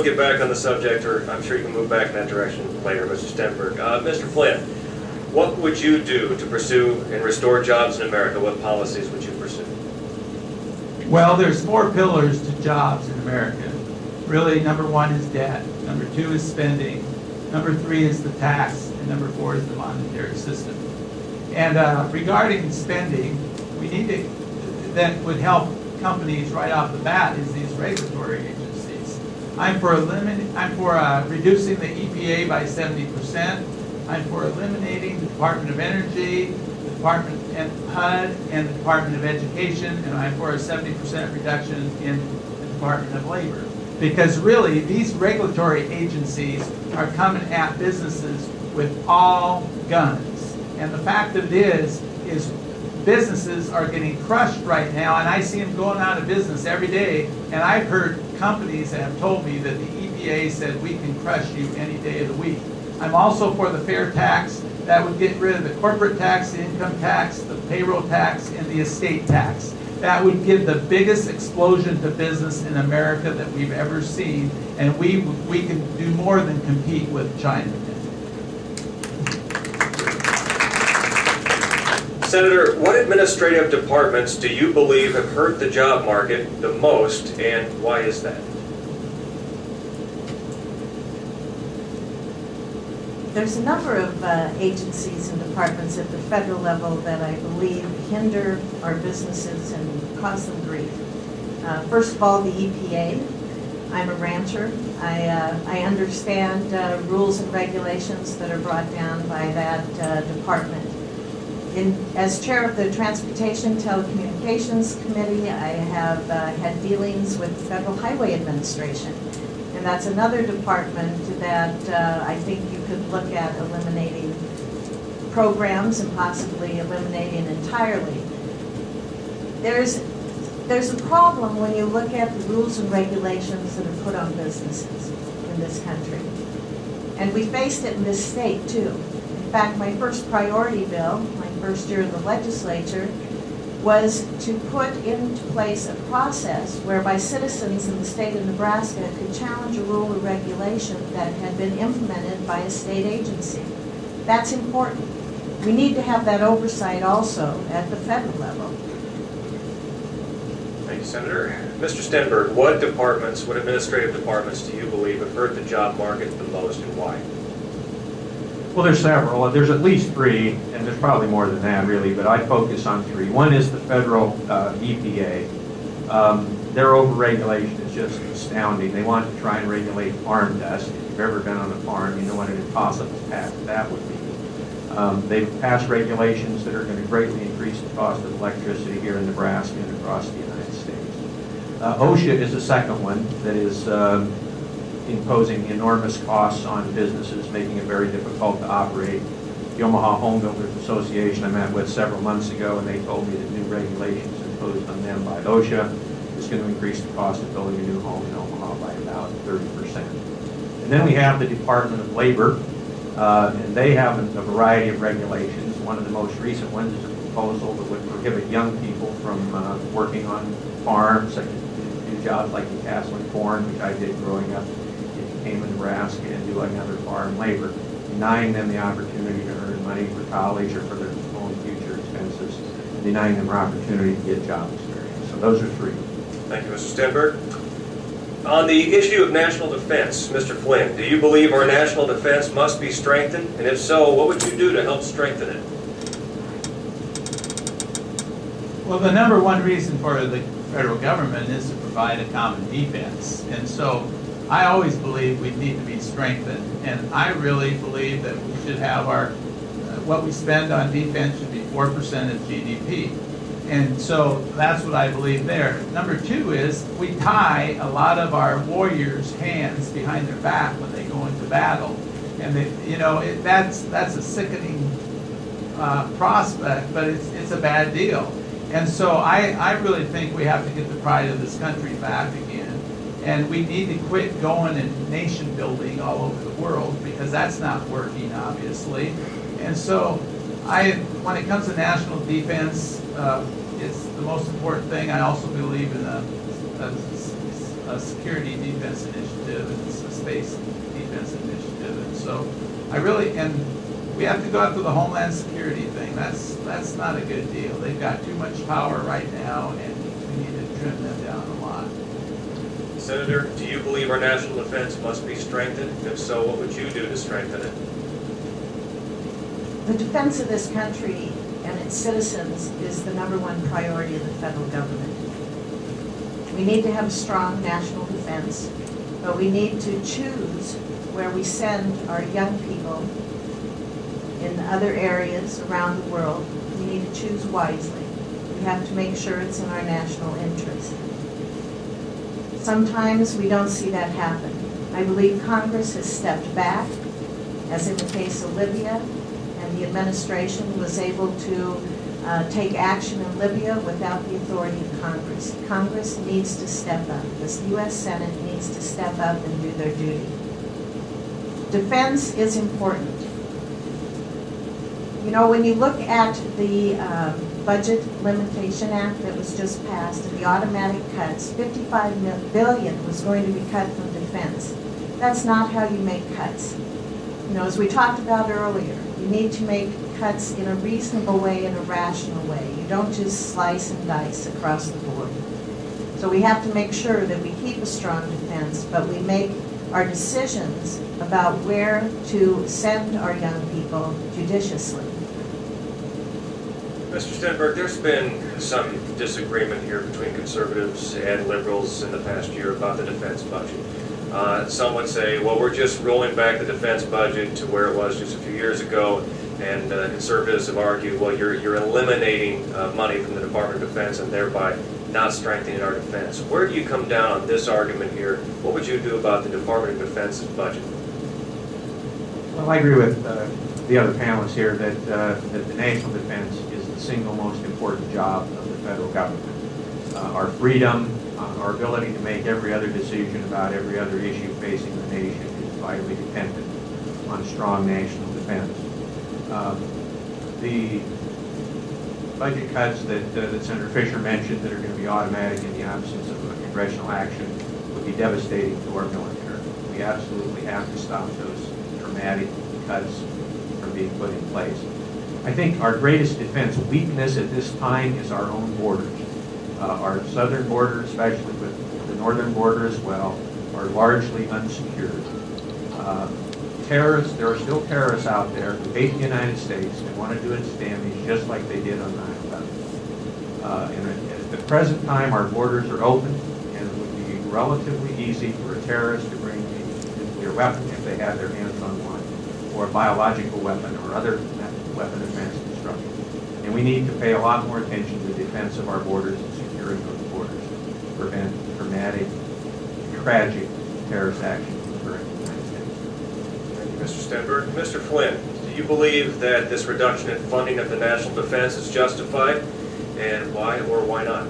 We'll get back on the subject, or I'm sure you can move back in that direction later, Mr. Stenberg. Mr. Flynn, what would you do to pursue and restore jobs in America? What policies would you pursue? Well, there's 4 pillars to jobs in America. Really, number 1 is debt. Number 2 is spending. Number 3 is the tax. And number 4 is the monetary system. And regarding spending, we need to, that would help companies right off the bat is these regulatory agencies. I'm for reducing the EPA by 70%. I'm for eliminating the Department of Energy, the Department and HUD, and the Department of Education, and I'm for a 70% reduction in the Department of Labor. Because really, these regulatory agencies are coming at businesses with all guns. And the fact of it is businesses are getting crushed right now, and I see them going out of business every day. And I've heard companies that have told me that the EPA said we can crush you any day of the week. I'm also for the fair tax. That would get rid of the corporate tax, the income tax, the payroll tax, and the estate tax. That would give the biggest explosion to business in America that we've ever seen, and we can do more than compete with China. Senator, what administrative departments do you believe have hurt the job market the most, and why is that? There's a number of agencies and departments at the federal level that I believe hinder our businesses and cause them grief. First of all, the EPA. I'm a rancher. I understand rules and regulations that are brought down by that department. As chair of the Transportation Telecommunications Committee, I have had dealings with the Federal Highway Administration. And that's another department that I think you could look at eliminating programs and possibly eliminating entirely. There's a problem when you look at the rules and regulations that are put on businesses in this country. And we faced it in this state too. In fact, my first priority bill, my first year in the legislature, was to put into place a process whereby citizens in the state of Nebraska could challenge a rule or regulation that had been implemented by a state agency. That's important. We need to have that oversight also at the federal level. Thank you, Senator. Mr. Stenberg, what departments, what administrative departments do you believe have hurt the job market the most, and why? Well, there's several. There's at least 3, and there's probably more than that, really, but I focus on 3. One is the federal EPA. Their overregulation is just astounding. They want to try and regulate farm dust. If you've ever been on a farm, you know what an impossible task that would be. They've passed regulations that are going to greatly increase the cost of electricity here in Nebraska and across the United States. OSHA is the second one that is imposing enormous costs on businesses, making it very difficult to operate. The Omaha Home Builders Association I met with several months ago, and they told me that new regulations imposed on them by OSHA is going to increase the cost of building a new home in Omaha by about 30%. And then we have the Department of Labor, and they have a variety of regulations. One of the most recent ones is a proposal that would prohibit young people from working on farms, such as do jobs like decastling corn, which I did growing up. Came in Nebraska and doing other farm labor, denying them the opportunity to earn money for college or for their own future expenses, and denying them the opportunity to get job experience. So those are 3. Thank you, Mr. Stenberg. On the issue of national defense, Mr. Flynn, do you believe our national defense must be strengthened? And if so, what would you do to help strengthen it? Well, the number 1 reason for the federal government is to provide a common defense. And so I always believe we need to be strengthened, and I really believe that we should have what we spend on defense should be 4% of GDP. And so that's what I believe there. Number 2 is we tie a lot of our warriors' hands behind their back when they go into battle. And that's a sickening prospect, but it's a bad deal. And so I really think we have to get the pride of this country back again. And we need to quit going and nation building all over the world, because that's not working, obviously. And so when it comes to national defense, it's the most important thing. I also believe in a security defense initiative, and Space Defense Initiative. And so and we have to go after the Homeland Security thing. That's not a good deal. They've got too much power right now, and we need to trim them down a lot. Senator, do you believe our national defense must be strengthened? If so, what would you do to strengthen it? The defense of this country and its citizens is the #1 priority of the federal government. We need to have a strong national defense, but we need to choose where we send our young people in other areas around the world. We need to choose wisely. We have to make sure it's in our national interest. Sometimes we don't see that happen. I believe Congress has stepped back, as in the case of Libya, and the administration was able to take action in Libya without the authority of Congress. Congress needs to step up. The U.S. Senate needs to step up and do their duty. Defense is important. You know, when you look at the Budget Limitation Act that was just passed and the automatic cuts, $55 billion was going to be cut from defense. That's not how you make cuts. You know, as we talked about earlier, you need to make cuts in a reasonable way, in a rational way. You don't just slice and dice across the board. So we have to make sure that we keep a strong defense, but we make our decisions about where to send our young people judiciously. Mr. Stenberg, there's been some disagreement here between conservatives and liberals in the past year about the defense budget. Some would say, well, we're just rolling back the defense budget to where it was just a few years ago, and conservatives have argued, well, you're eliminating money from the Department of Defense and thereby not strengthening our defense. Where do you come down on this argument here? What would you do about the Department of Defense's budget? Well, I agree with the other panelists here that the national defense is the single most important job of the federal government. Our freedom, our ability to make every other decision about every other issue facing the nation is vitally dependent on strong national defense. The budget cuts that Senator Fischer mentioned that are going to be automatic in the absence of a congressional action would be devastating to our military. We absolutely have to stop those dramatic cuts from being put in place. I think our greatest defense weakness at this time is our own borders. Our southern border, especially with the northern border as well, are largely unsecured. Terrorists, there are still terrorists out there who hate the United States and want to do its damage just like they did on 9/11. And at the present time, our borders are open, and it would be relatively easy for a terrorist to bring a nuclear weapon if they had their hands on one, or a biological weapon or other weapon of mass destruction. And we need to pay a lot more attention to the defense of our borders and securing those borders to prevent dramatic, tragic terrorist action from occurring in the United States. Thank you, Mr. Stenberg. Mr. Flynn, do you believe that this reduction in funding of the national defense is justified, and why or why not?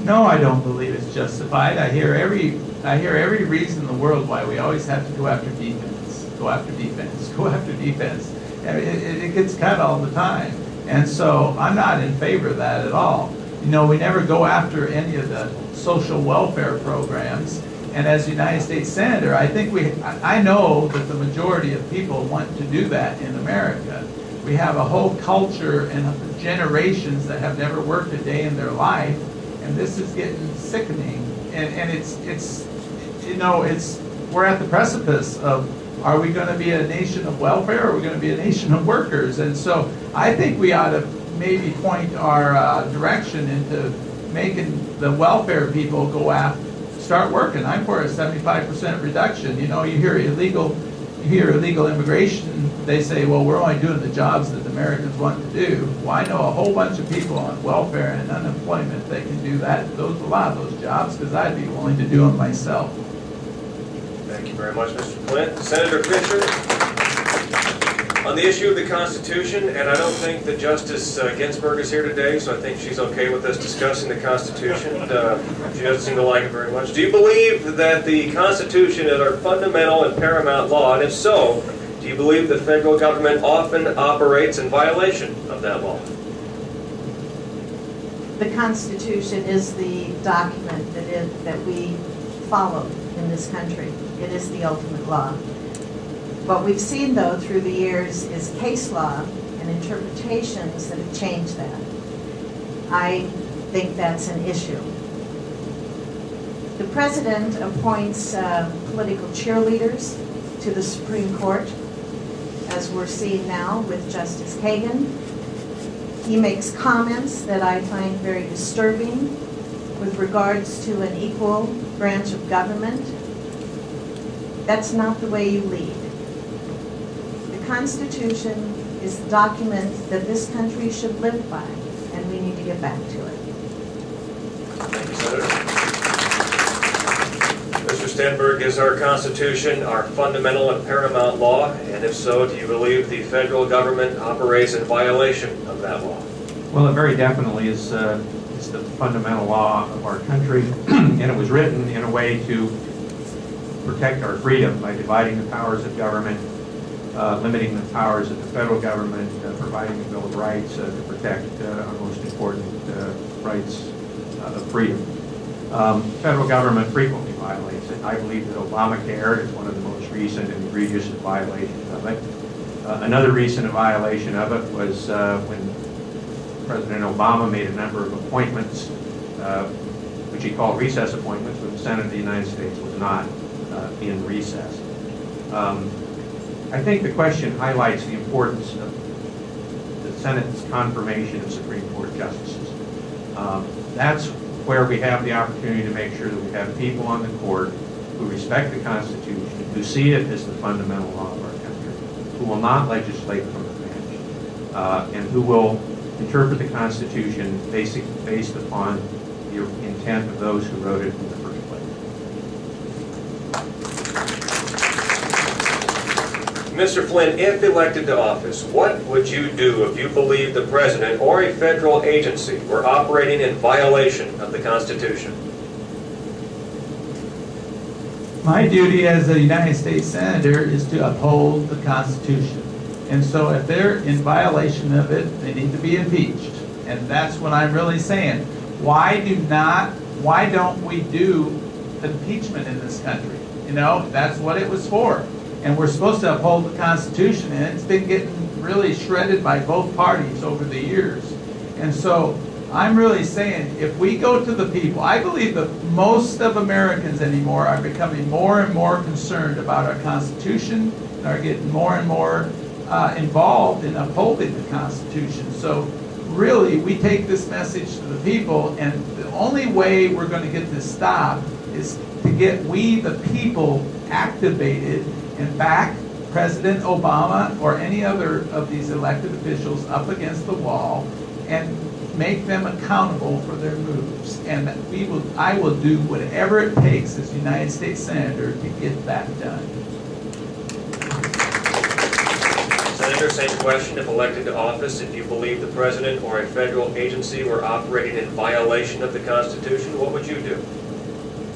No, I don't believe it's justified. I hear every reason in the world why we always have to go after defense, go after defense, go after defense. It gets cut all the time. And so I'm not in favor of that at all. You know, we never go after any of the social welfare programs. And as a United States Senator, I know that the majority of people want to do that in America. We have a whole culture and generations that have never worked a day in their life, and this is getting sickening. And it's you know, we're at the precipice of, are we going to be a nation of welfare, or are we going to be a nation of workers? And so I think we ought to maybe point our direction into making the welfare people start working. I'm for a 75% reduction. You know, you hear illegal immigration, they say, well, we're only doing the jobs that the Americans want to do. Well, I know a whole bunch of people on welfare and unemployment that can do that, a lot of those jobs, because I'd be willing to do them myself. Thank you very much, Mr. Flynn. Senator Fischer, on the issue of the Constitution, and I don't think that Justice Ginsburg is here today, so I think she's okay with us discussing the Constitution. She doesn't seem to like it very much. Do you believe that the Constitution is our fundamental and paramount law? And if so, do you believe the federal government often operates in violation of that law? The Constitution is the document that we follow in this country. It is the ultimate law. What we've seen, though, through the years is case law and interpretations that have changed that. I think that's an issue. The president appoints political cheerleaders to the Supreme Court, as we're seeing now with Justice Kagan. He makes comments that I find very disturbing with regards to an equal branch of government. That's not the way you lead. The Constitution is the document that this country should live by, and we need to get back to it. Thank you, Senator. Mr. Stenberg, is our Constitution our fundamental and paramount law? And if so, do you believe the federal government operates in violation of that law? Well, it very definitely is the fundamental law of our country, and it was written in a way to protect our freedom by dividing the powers of government, limiting the powers of the federal government, providing a Bill of Rights to protect our most important rights of freedom. Federal government frequently violates it. I believe that Obamacare is one of the most recent and egregious violations of it. Another recent violation of it was when President Obama made a number of appointments, which he called recess appointments, when the Senate of the United States was not in recess. I think the question highlights the importance of the Senate's confirmation of Supreme Court justices. That's where we have the opportunity to make sure that we have people on the court who respect the Constitution, who see it as the fundamental law of our country, who will not legislate from the bench, and who will interpret the Constitution based upon the intent of those who wrote it in the first place. Mr. Flynn, if elected to office, what would you do if you believed the president or a federal agency were operating in violation of the Constitution? My duty as a United States Senator is to uphold the Constitution. And so if they're in violation of it, they need to be impeached. And that's what I'm really saying. Why don't we do impeachment in this country? You know, that's what it was for. And we're supposed to uphold the Constitution, and it's been getting really shredded by both parties over the years. And so I'm really saying, if we go to the people, I believe that most of Americans anymore are becoming more and more concerned about our Constitution and are getting more and more involved in upholding the Constitution. So really, we take this message to the people, and the only way we're going to get this stopped is to get we, the people, activated and back President Obama or any other of these elected officials up against the wall and make them accountable for their moves. And I will do whatever it takes as United States Senator to get that done. Senator, same question. If elected to office, if you believe the president or a federal agency were operating in violation of the Constitution, what would you do?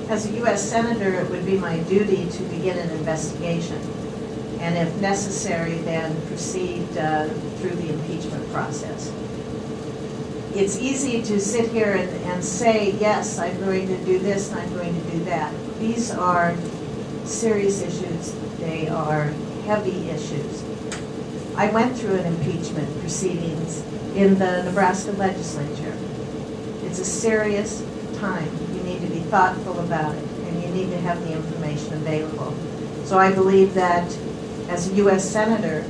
As a U.S. Senator, it would be my duty to begin an investigation, and if necessary, then proceed through the impeachment process. It's easy to sit here and say, yes, I'm going to do this and I'm going to do that. These are serious issues. They are heavy issues. I went through an impeachment proceedings in the Nebraska legislature. It's a serious time. You need to be thoughtful about it, and you need to have the information available. So I believe that as a U.S. Senator,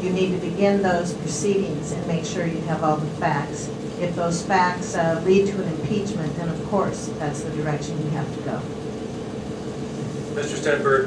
you need to begin those proceedings and make sure you have all the facts. If those facts lead to an impeachment, then of course that's the direction you have to go. Mr. Stenberg,